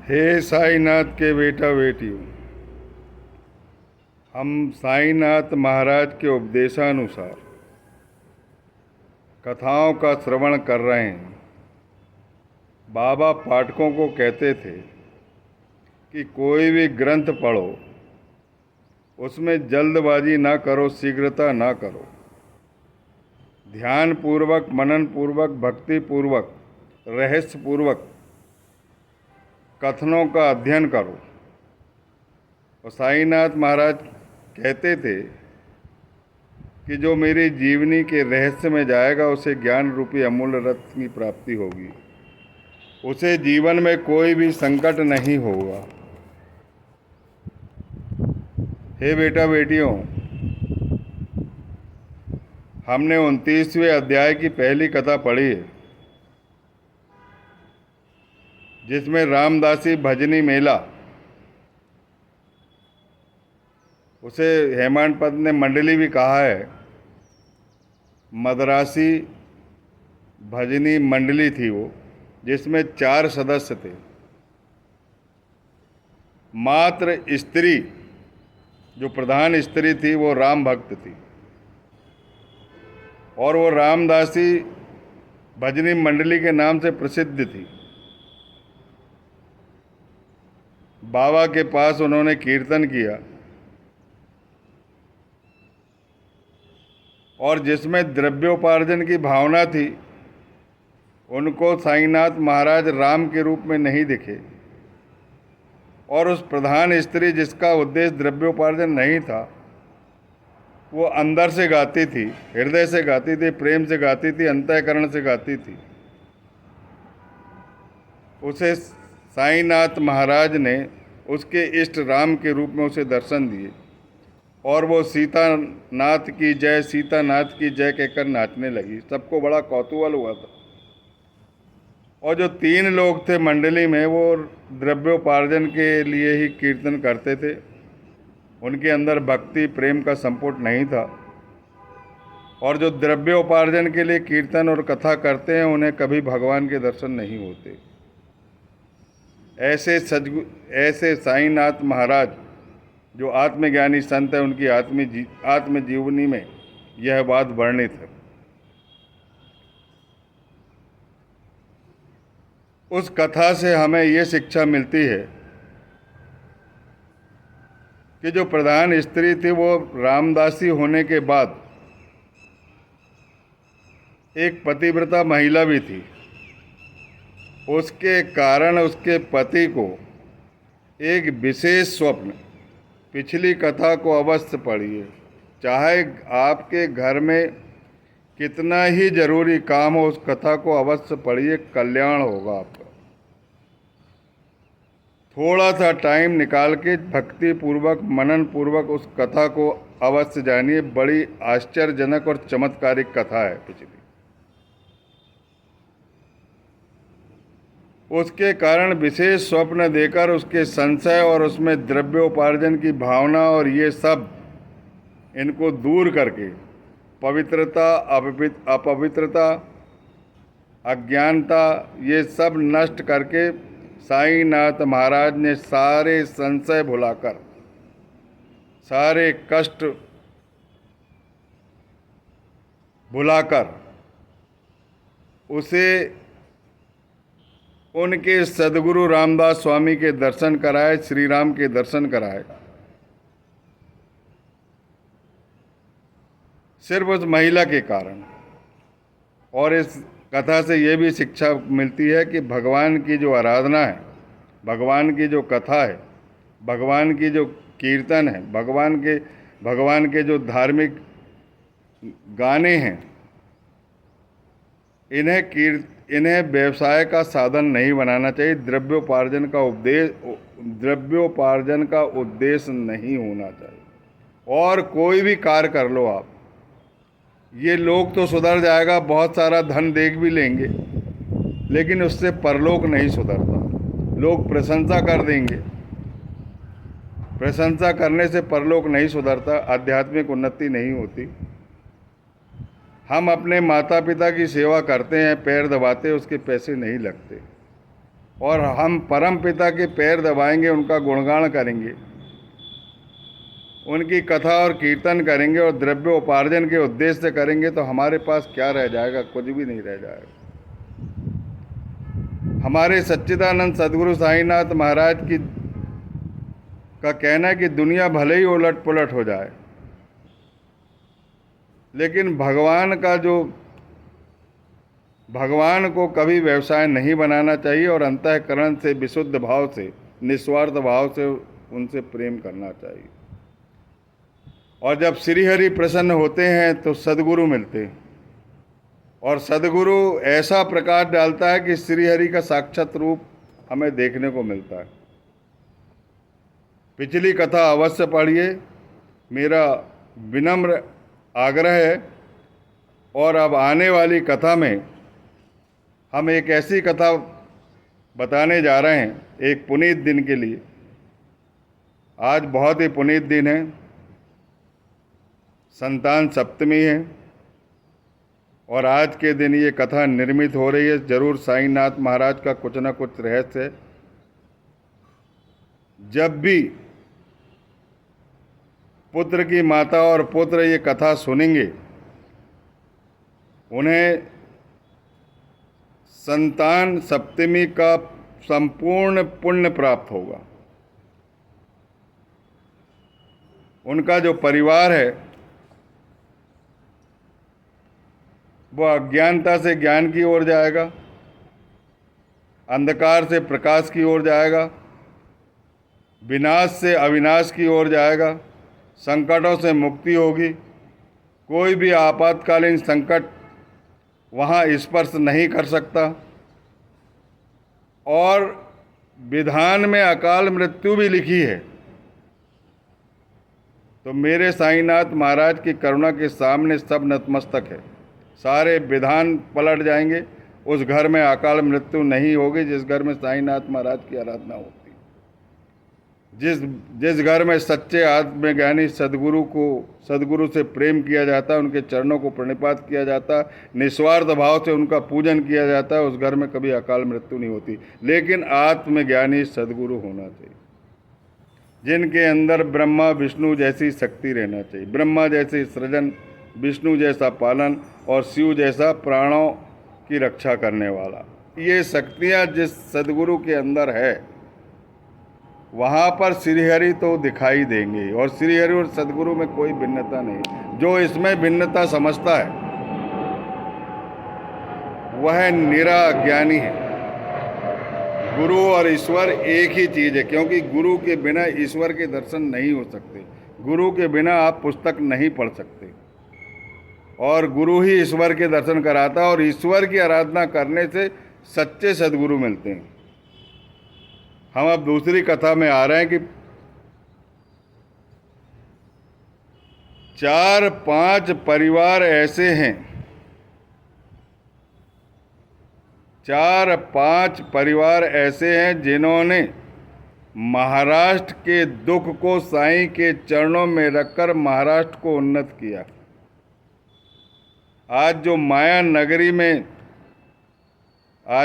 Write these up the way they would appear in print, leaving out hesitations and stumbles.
हे साईनाथ के बेटा बेटियों, हम साईनाथ महाराज के उपदेशानुसार कथाओं का श्रवण कर रहे हैं। बाबा पाठकों को कहते थे कि कोई भी ग्रंथ पढ़ो, उसमें जल्दबाजी ना करो, शीघ्रता ना करो। ध्यान पूर्वक, मनन पूर्वक, भक्ति पूर्वक, रहस्य पूर्वक कथनों का अध्ययन करो। और साईनाथ महाराज कहते थे कि जो मेरी जीवनी के रहस्य में जाएगा उसे ज्ञान रूपी अमूल्य रत्न की प्राप्ति होगी, उसे जीवन में कोई भी संकट नहीं होगा। हे बेटा बेटियों, हमने 29वें अध्याय की पहली कथा पढ़ी है, जिसमें रामदासी भजनी मेला, उसे हेमांत पद ने मंडली भी कहा है। मदरासी भजनी मंडली थी वो, जिसमें 4 सदस्य थे। मात्र स्त्री, जो प्रधान स्त्री थी, वो राम भक्त थी और वो रामदासी भजनी मंडली के नाम से प्रसिद्ध थी। बाबा के पास उन्होंने कीर्तन किया और जिसमें द्रव्योपार्जन की भावना थी, उनको साईनाथ महाराज राम के रूप में नहीं दिखे। और उस प्रधान स्त्री जिसका उद्देश्य द्रव्योपार्जन नहीं था, वो अंदर से गाती थी, हृदय से गाती थी, प्रेम से गाती थी, अंतःकरण से गाती थी। उसे साईनाथ महाराज ने उसके इष्ट राम के रूप में उसे दर्शन दिए और वो सीतानाथ की जय, सीतानाथ की जय कहकर नाचने लगी। सबको बड़ा कौतूहल हुआ था। और जो 3 लोग थे मंडली में, वो द्रव्योपार्जन के लिए ही कीर्तन करते थे। उनके अंदर भक्ति प्रेम का संपुट नहीं था। और जो द्रव्योपार्जन के लिए कीर्तन और कथा करते हैं, उन्हें कभी भगवान के दर्शन नहीं होते। ऐसे साईनाथ महाराज जो आत्मज्ञानी संत है, उनकी आत्मजीवनी में यह बात वर्णित है। उस कथा से हमें ये शिक्षा मिलती है कि जो प्रधान स्त्री थी, वो रामदासी होने के बाद एक पतिव्रता महिला भी थी। उसके कारण उसके पति को एक विशेष स्वप्न, पिछली कथा को अवश्य पढ़िए। चाहे आपके घर में कितना ही जरूरी काम हो, उस कथा को अवश्य पढ़िए, कल्याण होगा आपका। थोड़ा सा टाइम निकाल के भक्ति पूर्वक, मनन पूर्वक उस कथा को अवश्य जानिए। बड़ी आश्चर्यजनक और चमत्कारिक कथा है पिछली। उसके कारण विशेष स्वप्न देकर उसके संशय और उसमें द्रव्योपार्जन की भावना और ये सब, इनको दूर करके पवित्रता, अपवित्रता, अज्ञानता, ये सब नष्ट करके साईनाथ महाराज ने सारे संशय भुलाकर, सारे कष्ट भुलाकर उसे उनके सदगुरु रामदास स्वामी के दर्शन कराए, श्री राम के दर्शन कराए। सिर्फ उस महिला के कारण। और इस कथा से ये भी शिक्षा मिलती है कि भगवान की जो आराधना है, भगवान की जो कथा है, भगवान की जो कीर्तन है, भगवान के जो धार्मिक गाने हैं, इन्हें व्यवसाय का साधन नहीं बनाना चाहिए। द्रव्योपार्जन का उद्देश्य नहीं होना चाहिए। और कोई भी कार्य कर लो आप, ये लोग तो सुधर जाएगा, बहुत सारा धन देख भी लेंगे, लेकिन उससे परलोक नहीं सुधरता। लोग प्रशंसा कर देंगे, प्रशंसा करने से परलोक नहीं सुधरता, आध्यात्मिक उन्नति नहीं होती। हम अपने माता पिता की सेवा करते हैं, पैर दबाते, उसके पैसे नहीं लगते। और हम परम पिता के पैर दबाएंगे, उनका गुणगान करेंगे, उनकी कथा और कीर्तन करेंगे और द्रव्य उपार्जन के उद्देश्य से करेंगे, तो हमारे पास क्या रह जाएगा? कुछ भी नहीं रह जाएगा। हमारे सच्चिदानंद सदगुरु साईनाथ महाराज की का कहना है कि दुनिया भले ही उलट पुलट हो जाए, लेकिन भगवान को कभी व्यवसाय नहीं बनाना चाहिए और अंतःकरण से विशुद्ध भाव से, निस्वार्थ भाव से उनसे प्रेम करना चाहिए। और जब श्री हरि प्रसन्न होते हैं तो सदगुरु मिलते हैं, और सदगुरु ऐसा प्रकाश डालता है कि श्री हरि का साक्षात रूप हमें देखने को मिलता है। पिछली कथा अवश्य पढ़िए, मेरा विनम्र आग्रह है। और अब आने वाली कथा में हम एक ऐसी कथा बताने जा रहे हैं, एक पुनीत दिन के लिए। आज बहुत ही पुनीत दिन है, संतान सप्तमी है, और आज के दिन ये कथा निर्मित हो रही है। जरूर साईनाथ महाराज का कुछ न कुछ रहस्य है। जब भी पुत्र की माता और पुत्र ये कथा सुनेंगे, उन्हें संतान सप्तमी का संपूर्ण पुण्य प्राप्त होगा। उनका जो परिवार है वो अज्ञानता से ज्ञान की ओर जाएगा, अंधकार से प्रकाश की ओर जाएगा, विनाश से अविनाश की ओर जाएगा, संकटों से मुक्ति होगी। कोई भी आपातकालीन संकट वहाँ स्पर्श नहीं कर सकता, और विधान में अकाल मृत्यु भी लिखी है। तो मेरे साईनाथ महाराज की करुणा के सामने सब नतमस्तक है। सारे विधान पलट जाएंगे। उस घर में अकाल मृत्यु नहीं होगी जिस घर में साईनाथ महाराज की आराधना होती। जिस घर में सच्चे आत्मज्ञानी सदगुरु से प्रेम किया जाता है, उनके चरणों को प्रणिपात किया जाता है, निस्वार्थ भाव से उनका पूजन किया जाता है, उस घर में कभी अकाल मृत्यु नहीं होती। लेकिन आत्मज्ञानी सदगुरु होना चाहिए, जिनके अंदर ब्रह्मा विष्णु जैसी शक्ति रहना चाहिए। ब्रह्मा जैसे सृजन, विष्णु जैसा पालन और शिव जैसा प्राणों की रक्षा करने वाला। ये शक्तियाँ जिस सदगुरु के अंदर है, वहाँ पर श्रीहरि तो दिखाई देंगे। और श्रीहरि और सदगुरु में कोई भिन्नता नहीं। जो इसमें भिन्नता समझता है वह निरा ज्ञानी है। गुरु और ईश्वर एक ही चीज़ है, क्योंकि गुरु के बिना ईश्वर के दर्शन नहीं हो सकते। गुरु के बिना आप पुस्तक नहीं पढ़ सकते, और गुरु ही ईश्वर के दर्शन कराता है। और ईश्वर की आराधना करने से सच्चे सदगुरु मिलते हैं। हम अब दूसरी कथा में आ रहे हैं कि 4-5 परिवार ऐसे हैं, 4-5 परिवार ऐसे हैं जिन्होंने महाराष्ट्र के दुख को साईं के चरणों में रखकर महाराष्ट्र को उन्नत किया। आज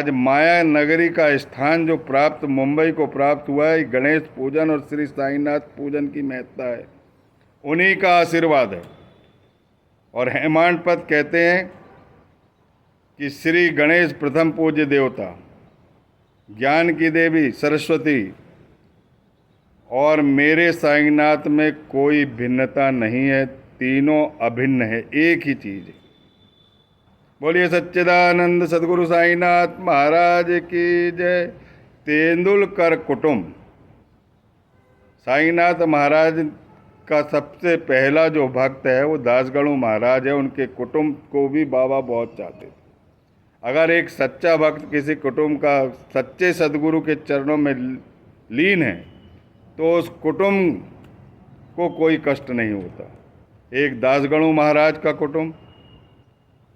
माया नगरी का स्थान जो प्राप्त मुंबई को प्राप्त हुआ है, गणेश पूजन और श्री साईनाथ पूजन की महत्ता है, उन्हीं का आशीर्वाद है। और हेमांडपद कहते हैं कि श्री गणेश प्रथम पूज्य देवता, ज्ञान की देवी सरस्वती और मेरे साईनाथ में कोई भिन्नता नहीं है, तीनों अभिन्न है, एक ही चीज़ है। बोलिए सच्चिदानंद सदगुरु साईनाथ महाराज की जय। तेंदुलकर कुटुंब, साईनाथ महाराज का सबसे पहला जो भक्त है वो दासगणु महाराज है। उनके कुटुंब को भी बाबा बहुत चाहते थे। अगर एक सच्चा भक्त किसी कुटुंब का सच्चे सदगुरु के चरणों में लीन है तो उस कुटुंब को कोई कष्ट नहीं होता। एक दासगणु महाराज का कुटुंब,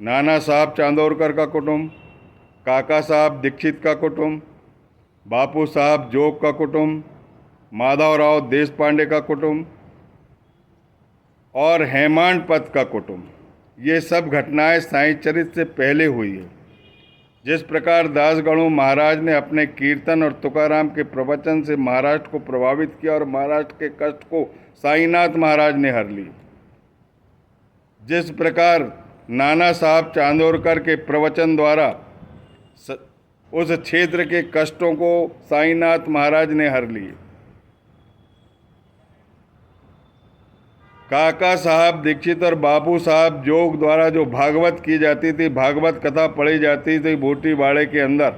नाना साहब चांदोरकर का कुटुंब, काका साहब दीक्षित का कुटुंब, बापू साहब जोग का कुटुंब, माधवराव देशपांडे का कुटुंब और हेमांडपत का कुटुंब, ये सब घटनाएं साईं चरित से पहले हुई है। जिस प्रकार दासगणु महाराज ने अपने कीर्तन और तुकाराम के प्रवचन से महाराष्ट्र को प्रभावित किया और महाराष्ट्र के कष्ट को साईनाथ महाराज ने हर ली, जिस प्रकार नाना साहब चांदोरकर के प्रवचन द्वारा उस क्षेत्र के कष्टों को साईनाथ महाराज ने हर लिए, काका साहब दीक्षित और बाबू साहब जोग द्वारा जो भागवत की जाती थी, भागवत कथा पढ़ी जाती थी बूटी बाड़े के अंदर,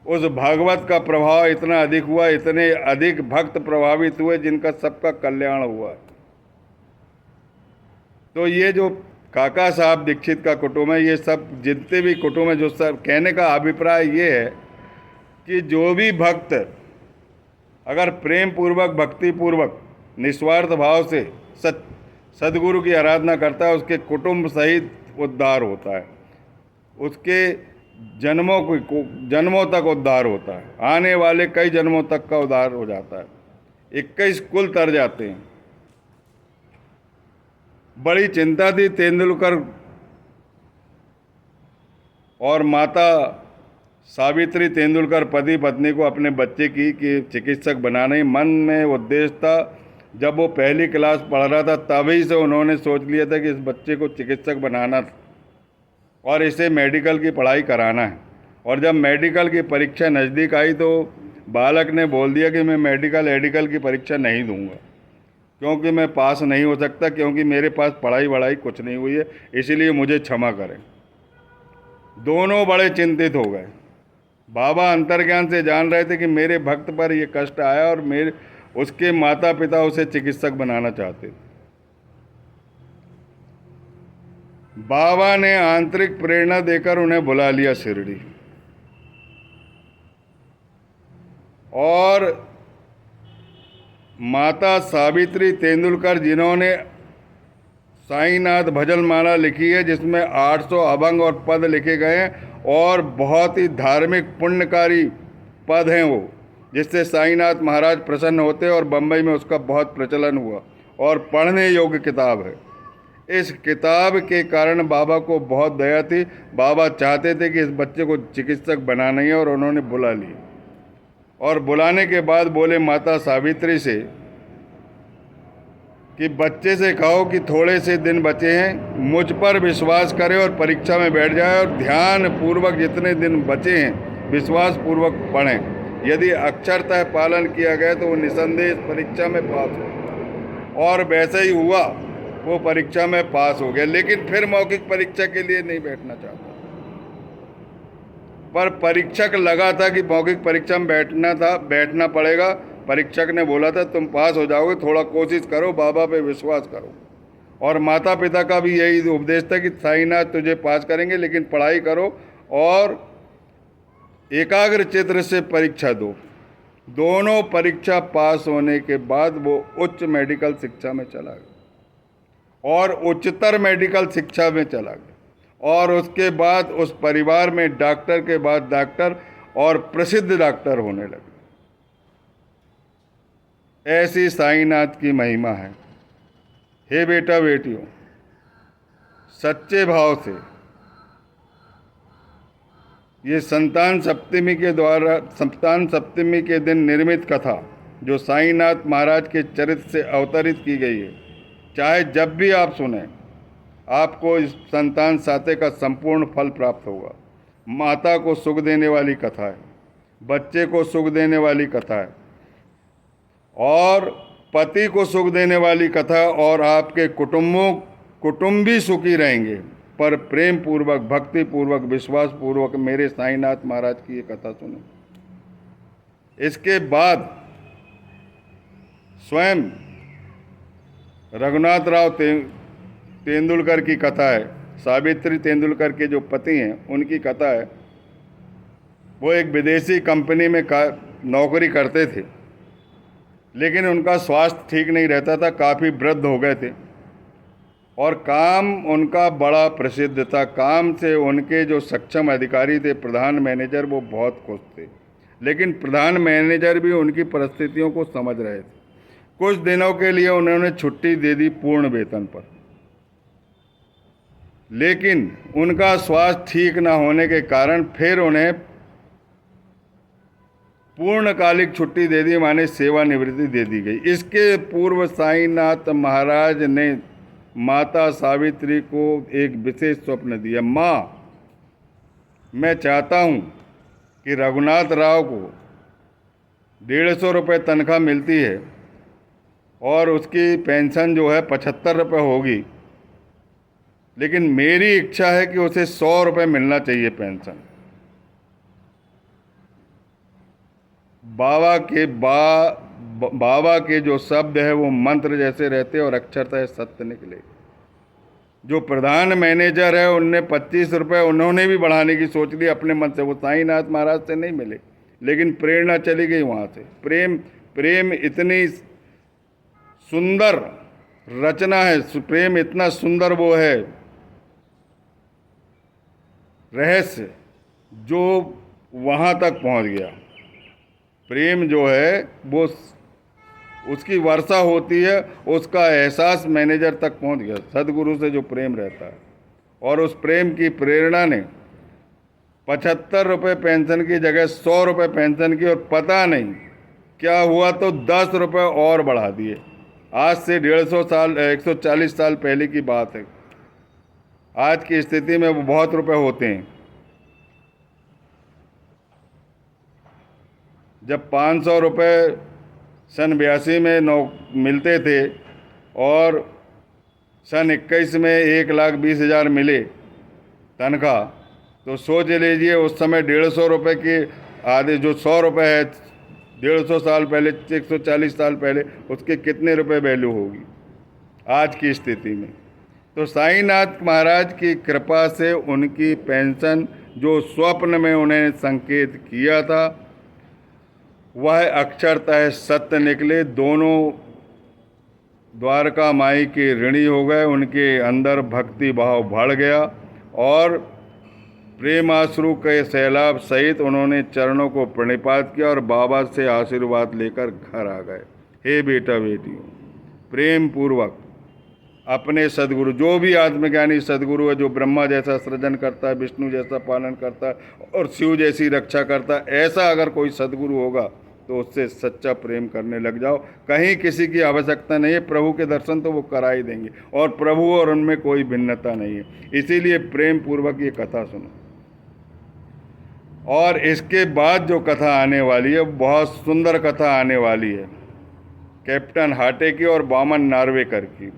उस भागवत का प्रभाव इतना अधिक हुआ, इतने अधिक भक्त प्रभावित हुए जिनका सबका कल्याण हुआ। तो ये जो काका साहब दीक्षित का कुटुंब है, ये सब जितने भी कुटुंब है, जो सब कहने का अभिप्राय ये है कि जो भी भक्त अगर प्रेम पूर्वक, भक्ति पूर्वक, निस्वार्थ भाव से सदगुरु की आराधना करता है, उसके कुटुंब सहित उद्धार होता है, उसके जन्मों तक उद्धार होता है, आने वाले कई जन्मों तक का उद्धार हो जाता है, 21 कुल तर जाते हैं। बड़ी चिंता थी तेंदुलकर और माता सावित्री तेंदुलकर पति पत्नी को अपने बच्चे की कि चिकित्सक बनाना ही मन में उद्देश्य था। जब वो पहली क्लास पढ़ रहा था तभी से उन्होंने सोच लिया था कि इस बच्चे को चिकित्सक बनाना था और इसे मेडिकल की पढ़ाई कराना है। और जब मेडिकल की परीक्षा नज़दीक आई तो बालक ने बोल दिया कि मैं मेडिकल की परीक्षा नहीं दूंगा, क्योंकि मैं पास नहीं हो सकता, क्योंकि मेरे पास पढ़ाई वढ़ाई कुछ नहीं हुई है, इसीलिए मुझे क्षमा करें। दोनों बड़े चिंतित हो गए। बाबा अंतर्ज्ञान से जान रहे थे कि मेरे भक्त पर ये कष्ट आया और उसके माता पिता उसे चिकित्सक बनाना चाहते थे। बाबा ने आंतरिक प्रेरणा देकर उन्हें बुला लिया शिरडी, और माता सावित्री तेंदुलकर जिन्होंने साईनाथ भजनमाला लिखी है जिसमें 800 अभंग और पद लिखे गए हैं और बहुत ही धार्मिक पुण्यकारी पद हैं वो, जिससे साईनाथ महाराज प्रसन्न होते और बम्बई में उसका बहुत प्रचलन हुआ और पढ़ने योग्य किताब है। इस किताब के कारण बाबा को बहुत दया थी। बाबा चाहते थे कि इस बच्चे को चिकित्सक बनाना ही है और उन्होंने बुला ली। और बुलाने के बाद बोले माता सावित्री से कि बच्चे से कहो कि थोड़े से दिन बचे हैं, मुझ पर विश्वास करे और परीक्षा में बैठ जाए और ध्यान पूर्वक जितने दिन बचे हैं विश्वास पूर्वक पढ़ें। यदि अक्षरतः पालन किया गया तो वो निसंदेह इस परीक्षा में पास हो। और वैसे ही हुआ, वो परीक्षा में पास हो गया, लेकिन फिर मौखिक परीक्षा के लिए नहीं बैठना चाहता। पर परीक्षक लगा था कि मौखिक परीक्षा में बैठना पड़ेगा। परीक्षक ने बोला था तुम पास हो जाओगे, थोड़ा कोशिश करो, बाबा पे विश्वास करो। और माता पिता का भी यही उपदेश था कि साईनाथ तुझे पास करेंगे, लेकिन पढ़ाई करो और एकाग्र चित्र से परीक्षा दो। दोनों परीक्षा पास होने के बाद वो उच्च मेडिकल शिक्षा में चला गया और उच्चतर मेडिकल शिक्षा में चला गया। और उसके बाद उस परिवार में डॉक्टर के बाद डॉक्टर और प्रसिद्ध डॉक्टर होने लगे। ऐसी साईनाथ की महिमा है। हे बेटा बेटियों, सच्चे भाव से ये संतान सप्तमी के दिन निर्मित कथा जो साईनाथ महाराज के चरित्र से अवतरित की गई है, चाहे जब भी आप सुने आपको इस संतान साथे का संपूर्ण फल प्राप्त होगा। माता को सुख देने वाली कथा है, बच्चे को सुख देने वाली कथा है और पति को सुख देने वाली कथा, और आपके कुटुंबी सुखी रहेंगे। पर प्रेम पूर्वक, भक्ति पूर्वक, विश्वास पूर्वक मेरे साईनाथ महाराज की ये कथा सुने। इसके बाद स्वयं रघुनाथ राव तेंदुलकर की कथा है। सावित्री तेंदुलकर के जो पति हैं उनकी कथा है। वो एक विदेशी कंपनी में नौकरी करते थे, लेकिन उनका स्वास्थ्य ठीक नहीं रहता था, काफ़ी वृद्ध हो गए थे और काम उनका बड़ा प्रसिद्ध था। काम से उनके जो सक्षम अधिकारी थे, प्रधान मैनेजर, वो बहुत खुश थे। लेकिन प्रधान मैनेजर भी उनकी परिस्थितियों को समझ रहे थे। कुछ दिनों के लिए उन्होंने छुट्टी दे दी पूर्ण वेतन पर। लेकिन उनका स्वास्थ्य ठीक न होने के कारण फिर उन्हें पूर्णकालिक छुट्टी दे दी, माने सेवानिवृत्ति दे दी गई। इसके पूर्व साईनाथ महाराज ने माता सावित्री को एक विशेष स्वप्न दिया। माँ, मैं चाहता हूँ कि रघुनाथ राव को 150 रुपये तनख्वाह मिलती है और उसकी पेंशन जो है 75 रुपये होगी, लेकिन मेरी इच्छा है कि उसे 100 रुपये मिलना चाहिए पेंशन। बाबा के जो शब्द है वो मंत्र जैसे रहते और अक्षरतः सत्य निकले। जो प्रधान मैनेजर है उनने 25 रुपये उन्होंने भी बढ़ाने की सोच ली अपने मन से। वो साईनाथ महाराज से नहीं मिले, लेकिन प्रेरणा चली गई वहाँ से। प्रेम इतनी सुंदर रचना है, प्रेम इतना सुंदर वो है रहस्य जो वहाँ तक पहुँच गया। प्रेम जो है वो उसकी वर्षा होती है, उसका एहसास मैनेजर तक पहुंच गया। सदगुरु से जो प्रेम रहता है, और उस प्रेम की प्रेरणा ने 75 रुपये पेंशन की जगह 100 रुपये पेंशन की, और पता नहीं क्या हुआ तो 10 रुपये और बढ़ा दिए। आज से 140 साल पहले की बात है। आज की स्थिति में वो बहुत रुपए होते हैं। जब 500 रुपये सन 82 में मिलते थे और सन 21 में 1,20,000 मिले तनख्वाह, तो सोच लीजिए उस समय 150 रुपये के आधे, जो 100 रुपये है 150 साल पहले, 140 साल पहले, उसके कितने रुपए वैल्यू होगी आज की स्थिति में। तो साईनाथ महाराज की कृपा से उनकी पेंशन जो स्वप्न में उन्हें संकेत किया था वह अक्षरतः सत्य निकले। दोनों द्वारका माई के ऋणी हो गए, उनके अंदर भक्ति भाव बढ़ गया और प्रेमाश्रु के सैलाब सहित उन्होंने चरणों को प्रणिपात किया और बाबा से आशीर्वाद लेकर घर आ गए। हे बेटा बेटियों, प्रेम पूर्वक अपने सदगुरु, जो भी आत्मज्ञानी सदगुरु है, जो ब्रह्मा जैसा सृजन करता है, विष्णु जैसा पालन करता है और शिव जैसी रक्षा करता है, ऐसा अगर कोई सदगुरु होगा तो उससे सच्चा प्रेम करने लग जाओ। कहीं किसी की आवश्यकता नहीं है, प्रभु के दर्शन तो वो करा ही देंगे और प्रभु और उनमें कोई भिन्नता नहीं है। इसीलिए प्रेम पूर्वक ये कथा सुनो। और इसके बाद जो कथा आने वाली है बहुत सुंदर कथा आने वाली है, कैप्टन हाटे की और वामन नार्वेकर की।